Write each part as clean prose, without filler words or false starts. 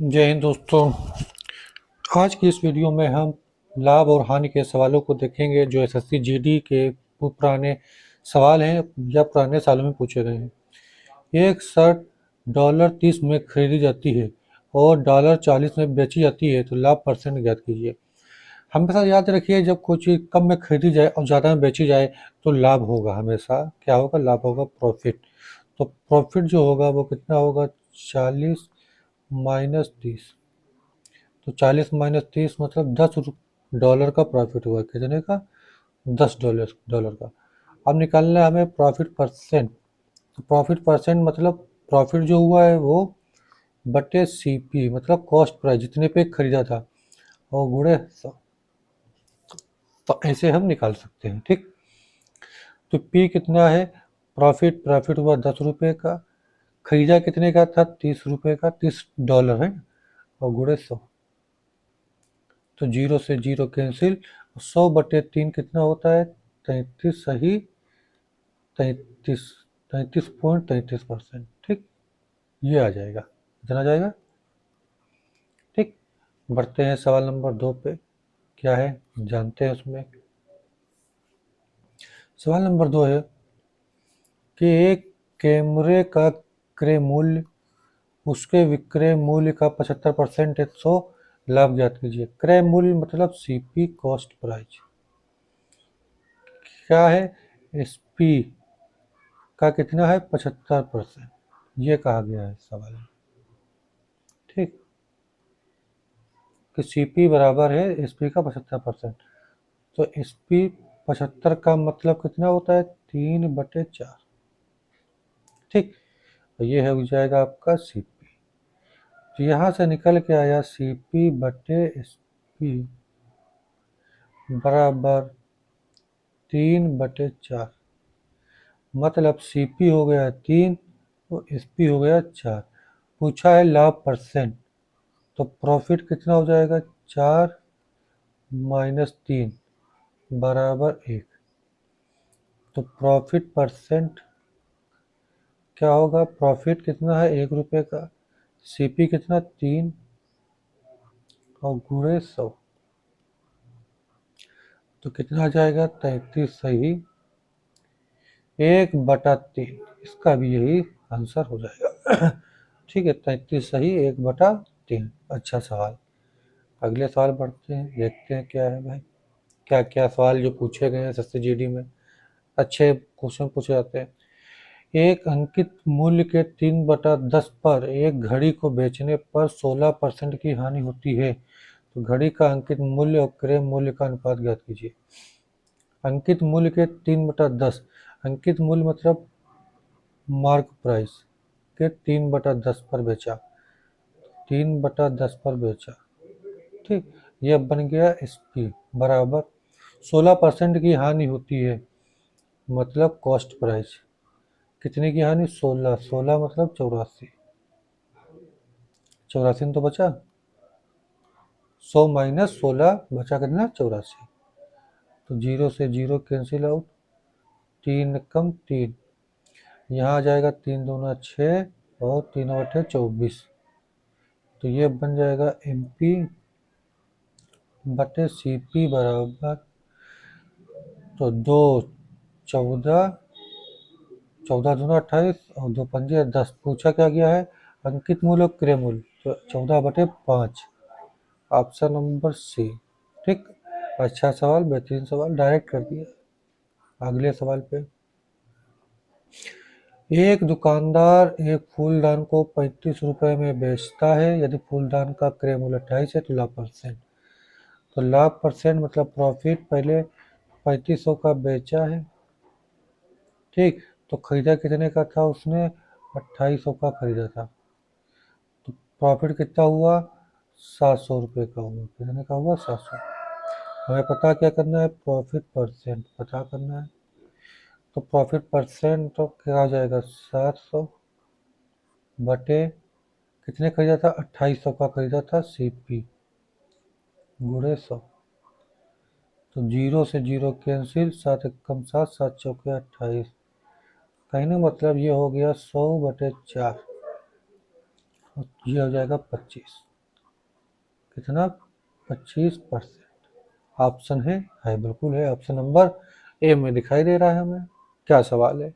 जय हिंद दोस्तों। आज की इस वीडियो में हम लाभ और हानि के सवालों को देखेंगे जो एसएससी जीडी के पुराने सवाल हैं या पुराने सालों में पूछे गए हैं। एक शर्ट $30 में खरीदी जाती है और $40 में बेची जाती है तो लाभ परसेंट ज्ञात कीजिए। हमेशा याद रखिए, जब कोई चीज़ कम में खरीदी जाए और ज़्यादा में बेची जाए तो लाभ होगा। हमेशा क्या होगा? लाभ होगा, प्रॉफिट। तो प्रॉफिट जो होगा वो कितना होगा? 40 माइनस 30। तो 40 माइनस 30 मतलब $10 का प्रॉफिट हुआ। कितने का? $10 का। अब निकालना है हमें प्रॉफिट परसेंट। तो प्रॉफिट परसेंट मतलब प्रॉफिट जो हुआ है वो बटे सीपी मतलब कॉस्ट प्राइस, जितने पे खरीदा था, और गुणे 100। तो ऐसे हम निकाल सकते हैं। ठीक। तो पी कितना है? प्रॉफिट हुआ $10 का। खरीदा कितने का था? $30 का, $30 है, और गुणे 100। तो 0 से 0 कैंसिल। 100/3 कितना होता है? 33। सही, 33, 33.33%। ठीक, ये आ जाएगा। इतना जाएगा। ठीक। बढ़ते हैं सवाल नंबर 2 पे। क्या है जानते हैं उसमें। सवाल नंबर 2 है कि एक कैमरे का क्रय मूल्य उसके विक्रय मूल्य का 75% है, 100 लाभ ज्ञात कीजिए। क्रय मूल्य मतलब सीपी कॉस्ट प्राइस। क्या है? एसपी का कितना है? 75%। ये कहा गया है सवाल में। ठीक। कि सीपी बराबर है एसपी का 75%। तो एसपी 75 का मतलब कितना होता है? 3/4। ठीक। तो ये हो जाएगा आपका सीपी। तो यहाँ से निकल के आया सीपी बटे एसपी बराबर 3/4। मतलब सीपी हो गया 3 तो एसपी हो गया 4। पूछा है लाभ परसेंट, तो प्रॉफिट कितना हो जाएगा? 4 माइनस 3 बराबर 1। तो प्रॉफिट परसेंट क्या होगा? प्रॉफिट कितना है? ₹1 का। सीपी कितना? 3 और गुणे 100। तो कितना आ जाएगा? 33। सही, 1/3। इसका भी यही आंसर हो जाएगा। ठीक है, 33 सही, 1/3। अच्छा सवाल। अगले सवाल बढ़ते हैं, देखते हैं क्या है भाई। क्या क्या सवाल जो पूछे गए हैं एसएससी जीडी में, अच्छे क्वेश्चन पूछे जाते हैं। एक अंकित मूल्य के 3/10 पर एक घड़ी को बेचने पर 16% की हानि होती है। तो घड़ी का अंकित मूल्य और क्रय मूल्य का अनुपात ज्ञात कीजिए। अंकित मूल्य के 3/10, अंकित मूल्य मतलब मार्क प्राइस के 3/10 पर बेचा। 3/10 पर बेचा। ठीक। यह बन गया एसपी बराबर 16% की हानि होती है मतलब कॉस्ट प्राइस। कितने की हानि? 16। 16 मतलब 84। 84 में तो बचा 100 माइनस 16 बचा कितना? 84। तो 0 से 0 कैंसिल आउट। 3 कम 3, यहाँ आ जाएगा 3 दूना 6 और 3/24। तो ये बन जाएगा एमपी बटे सीपी बराबर, तो 2 14, 14 दूना 28 और 2 पंजे 10। पूछा क्या गया है? अंकित मूल्य और क्रय मूल्य। तो 14/5, ऑप्शन नंबर सी। ठीक। अच्छा सवाल, बेहतरीन सवाल, डायरेक्ट कर दिया। अगले सवाल पे। एक दुकानदार एक फूलदान को ₹35 में बेचता है। यदि फूलदान का क्रय मूल्य 28 है तो लाभ परसेंट। तो लाभ परसेंट मतलब प्रॉफिट, पहले 3500 का बेचा है। ठीक। तो खरीदा कितने का था उसने? 2800 का खरीदा था। तो प्रॉफिट कितना हुआ? ₹700 का हुआ। कितने का हुआ? 700। हमें पता क्या करना है? प्रॉफिट परसेंट पता करना है। तो प्रॉफिट परसेंट तो क्या आ जाएगा? 700 बटे कितने खरीदा था? 2800 का खरीदा था सीपी गुणे 100। तो 0 से 0 कैंसिल, 7 कम 7, 7 चौके 28। कहने मतलब ये हो गया 100/4 और ये हो जाएगा 25। कितना? 25%। ऑप्शन है बिल्कुल है। ऑप्शन नंबर ए में दिखाई दे रहा है हमें। क्या सवाल है?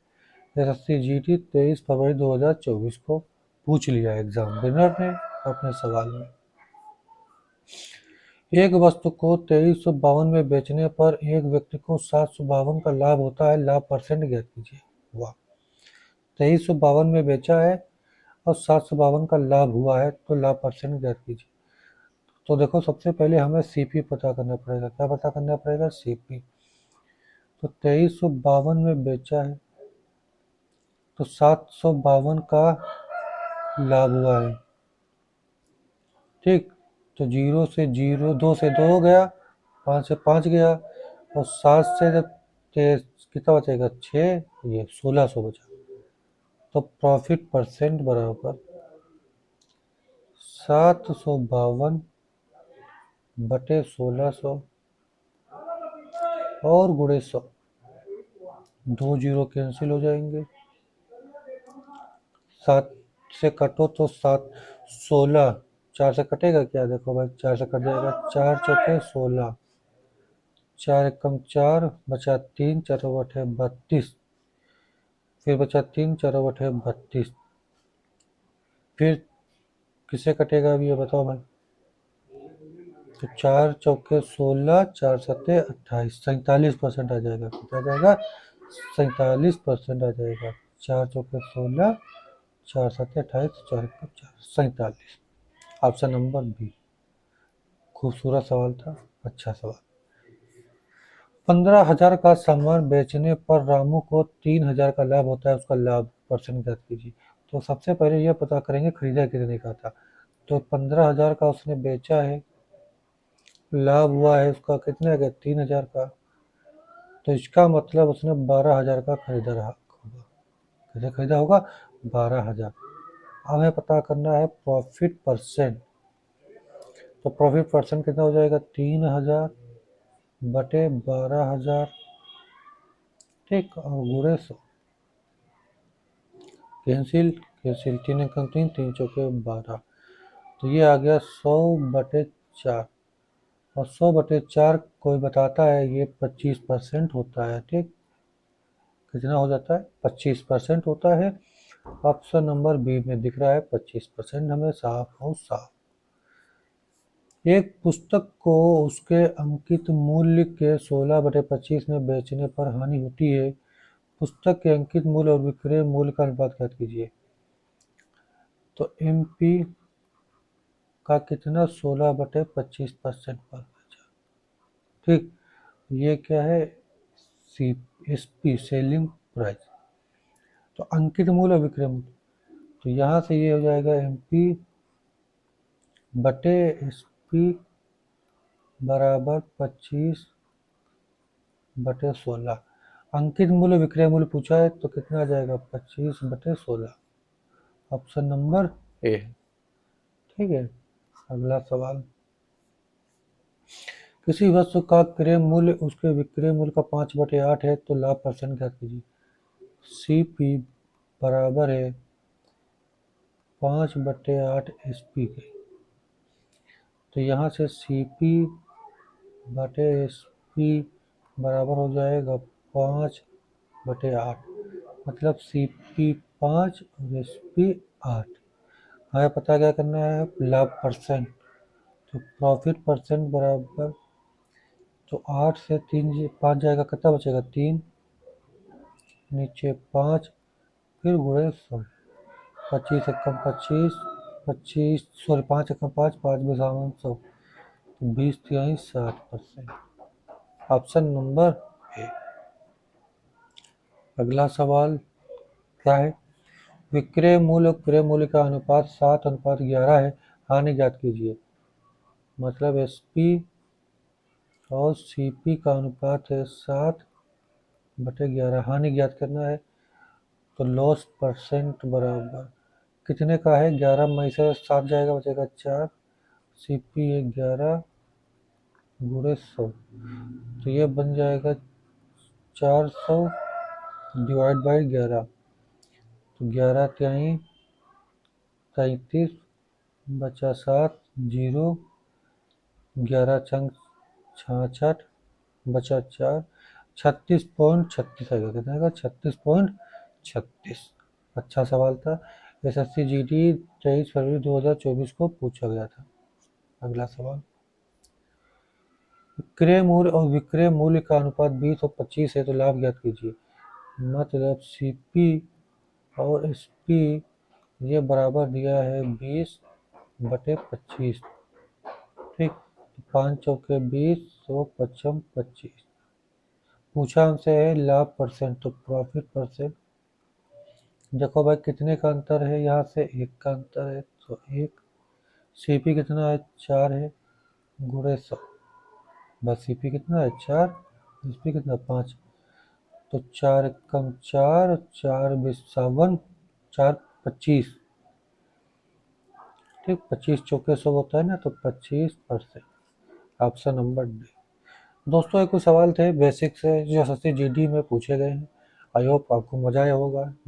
एसएससी जीडी 23 फरवरी 2024 को पूछ लिया एग्जामिनर ने अपने सवाल में। एक वस्तु को 2352 में बेचने पर एक व्यक्ति को 752 का लाभ होता है, लाभ परसेंट ज्ञात कीजिए। वाह, 2352 में बेचा है और 752 का लाभ हुआ है, तो लाभ परसेंट ज्ञात कीजिए। तो देखो, सबसे पहले हमें सीपी पता करना पड़ेगा। क्या पता करना पड़ेगा? सीपी। तो 2352 में बेचा है तो 752 का लाभ हुआ है, ठीक। तो 0 से 0, 2 से 2 हो गया, 5 से 5 गया, और 7 से जब कितना बचेगा? 6, ये 1600 बचा। तो प्रॉफिट परसेंट बराबर 752 बटे 1600 और गुणे 100। 2 जीरो कैंसिल हो जाएंगे, 7 से कटो तो 7, 16, 4 से कटेगा क्या? देखो भाई, 4 से कट जाएगा, 4 चौके 16, 4 एकम 4, बचा 3, 4 बटे 32, फिर बचा 3, 4 बटे 32, फिर किसे कटेगा अभी ये बताओ भाई? तो 4 चौके 16, 4 सत्ते 28, 47% आ जाएगा। कितना आ जाएगा? 47% आ जाएगा। 4 चौके 16, 4 सत्ते 28, 4 एकम 4, 47। Option number B. खूबसूरत सवाल था, अच्छा सवाल। 15,000 का सामान बेचने पर रामू को 3,000 का लाभ होता है, उसका लाभ परसेंट ज्ञात कीजिए। तो सबसे पहले यह पता करेंगे खरीदा कितने का था। तो 15,000 का उसने बेचा है, लाभ हुआ है उसका कितने का? 3,000 का। तो इसका मतलब उसने 12,000 का खरीदा रहा होगा। कैसे खरीदा होगा? 12,000। अब हमें पता करना है प्रॉफिट परसेंट। तो प्रॉफिट परसेंट कितना हो जाएगा? 3,000 बटे 12,000, ठीक, और गुणे 100। कैंसिल कैंसिल, 3 एकम 3, 3 चौके 12। तो ये आ गया 100 बटे 4, और 100 बटे 4 कोई बताता है ये 25% होता है, ठीक। कितना हो जाता है? 25% होता है। ऑप्शन नंबर बी में दिख रहा है 25%, हमें साफ और साफ। एक पुस्तक को उसके अंकित मूल्य के 16/25 में बेचने पर हानि होती है। पुस्तक के अंकित मूल्य और विक्रय मूल्य का अनुपात ज्ञात कीजिए। तो एमपी का कितना? 16/25% पर बेचा, ठीक। ये क्या है? C SP, selling price. तो अंकित मूल्य और विक्रय मूल्य, तो यहाँ से ये हो जाएगा एमपी बटे एसपी बराबर 25/16। अंकित मूल्य विक्रय मूल्य पूछा है तो कितना आ जाएगा? 25/16। ऑप्शन नंबर ए, ठीक है। अगला सवाल। किसी वस्तु का क्रय मूल्य उसके विक्रय मूल्य का 5/8 है तो लाभ परसेंट ज्ञात कीजिए। सीपी बराबर है 5/8 एसपी के। तो यहाँ से सीपी बटे एसपी बराबर हो जाएगा 5/8, मतलब सीपी 5 और एसपी 8। हमें पता क्या करना है? लाभ परसेंट। तो प्रॉफिट परसेंट बराबर, तो 8 से 3 5 जाएगा, कितना बचेगा? 3, नीचे 5, फिर गुणे 100। 25 एकम 25, 25 सॉरी 5 एकम 5, 5 बसावन 100, 20 तिहाई 60%। Option number A. अगला सवाल क्या है? विक्रय मूल्य और क्रय मूल्य का अनुपात 7:11 है, हानि ज्ञात कीजिए। मतलब एसपी और सीपी का अनुपात है 7/11, हानि ज्ञात करना है। तो लॉस परसेंट बराबर कितने का है? 11 में से 7 जाएगा, बचेगा 4, सीपी है 11 गुणे 100, तो ये बन जाएगा 400 डिवाइड बाई 11। तो 11 तिहाई 33, बचा 7, 0, 11 चंग 66 बचा 4, 36.36 आएगा, कितना आएगा 36.36। अच्छा सवाल था। एसएससी जीडी 23 फरवरी 2024 को पूछा गया था। अगला सवाल, विक्रय मूल्य और विक्रय मूल्य का अनुपात 20 और 25 है तो लाभ ज्ञात कीजिए। मतलब सीपी और एसपी ये बराबर दिया है 20/25, ठीक। 5 चौके 20, 100 पचम 25। पूछा हमसे है लाभ परसेंट, तो प्रॉफिट परसेंट। देखो भाई कितने का अंतर है, यहाँ से 1 का अंतर है, तो 1। सीपी कितना है 4 है, गुणे 100। बस सीपी कितना है 4, एसपी कितना 5, तो 4 कम 4, 4 57, 4 25, ठीक। 25 चौके 100 होता है ना, तो 25%। Option number D. दोस्तों ये कुछ सवाल थे बेसिक से जो एसएससी जीडी में पूछे गए हैं। आई होप आपको मजा आया होगा।